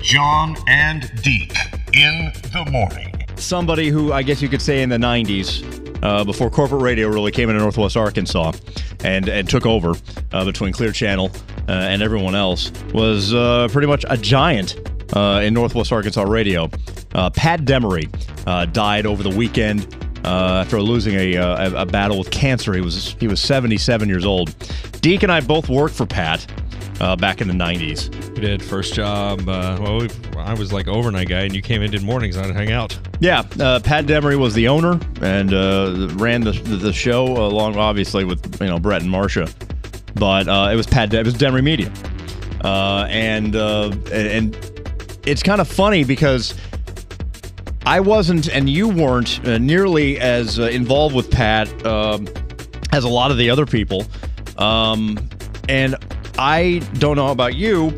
Jon and Deek in the morning. Somebody who I guess you could say in the 90s, before corporate radio really came into Northwest Arkansas and took over between Clear Channel and everyone else, was pretty much a giant in Northwest Arkansas radio. Pat Demaree died over the weekend after losing a battle with cancer. He was 77 years old. Deek and I both worked for Pat back in the 90s. We did. First job, I was like overnight guy, and you came in, did mornings, and I'd hang out. Yeah, Pat Demaree was the owner and ran the show along, obviously, with Brett and Marcia. But it was Demaree Media, and it's kind of funny because I wasn't, and you weren't nearly as involved with Pat as a lot of the other people, and I don't know about you,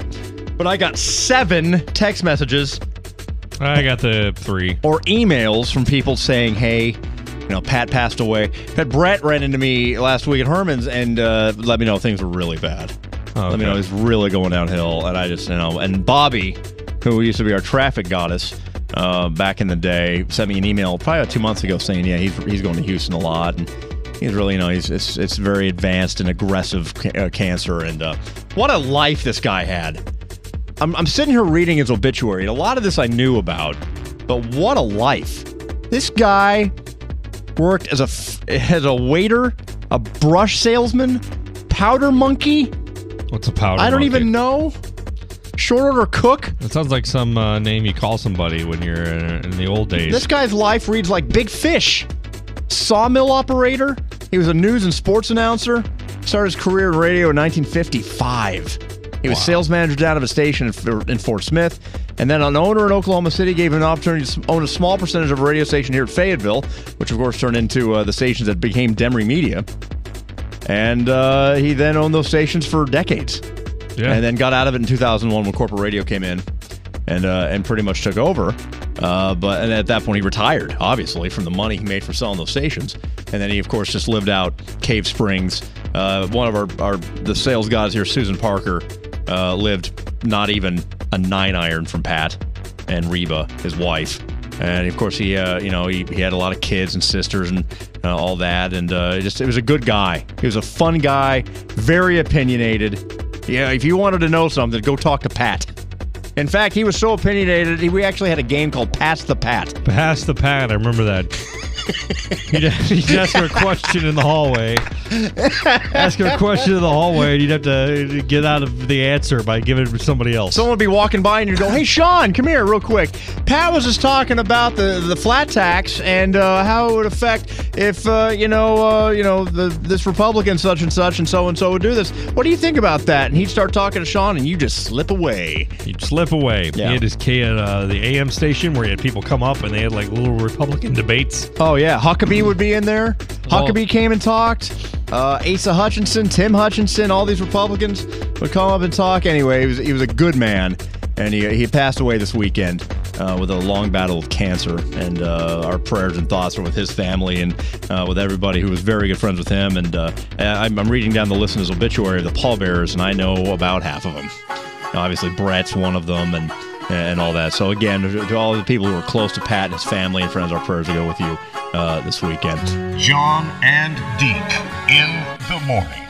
but I got 7 text messages. I got the 3. Or emails from people saying, hey, Pat passed away. But Brett ran into me last week at Herman's and let me know things were really bad. Oh, okay. Let me know it's really going downhill. And I just, and Bobby, who used to be our traffic goddess back in the day, sent me an email probably 2 months ago saying, yeah, he's going to Houston a lot. And he's really, it's very advanced and aggressive cancer. And what a life this guy had. I'm sitting here reading his obituary, and a lot of this I knew about, but what a life. This guy worked as a waiter, a brush salesman, powder monkey. What's a powder monkey? I don't even know. Short order cook. It sounds like some name you call somebody when you're in the old days. This guy's life reads like Big Fish. Sawmill operator. He was a news and sports announcer. Started his career in radio in 1955. He was sales manager down at a station in Fort Smith. And then an owner in Oklahoma City gave him an opportunity to own a small percentage of a radio station here at Fayetteville, which of course turned into the stations that became Demaree Media. And he then owned those stations for decades. Yeah. And then got out of it in 2001 when corporate radio came in and pretty much took over. And at that point he retired, obviously, from the money he made for selling those stations. And then he, of course, just lived out Cave Springs. One of the sales guys here, Susan Parker, lived not even a 9-iron from Pat and Reba, his wife. And, of course, he had a lot of kids and sisters and all that. And it was a good guy. He was a fun guy, very opinionated. Yeah, if you wanted to know something, go talk to Pat. In fact, he was so opinionated, we actually had a game called Pass the Pat. Pass the Pat, I remember that. You'd ask her a question in the hallway. Ask her a question in the hallway, and you'd have to get out of the answer by giving it to somebody else. Someone would be walking by, and you'd go, hey, Sean, come here real quick. Pat was just talking about the flat tax and how it would affect if, this Republican such and so would do this. What do you think about that? And he'd start talking to Sean, and you just slip away. You'd slip away. Yeah. He had his the AM station where he had people come up, and they had like little Republican debates. Oh, yeah. Huckabee would be in there. Huckabee came and talked. Asa Hutchinson, Tim Hutchinson, all these Republicans would come up and talk. Anyway, he was a good man, and he passed away this weekend with a long battle with cancer. And our prayers and thoughts are with his family and with everybody who was very good friends with him. And I'm reading down the list in his obituary of the pallbearers, and I know about half of them. Obviously, Brett's one of them, and all that. So again, to all the people who are close to Pat and his family and friends, our prayers will go with you this weekend. Jon and Deek in the morning.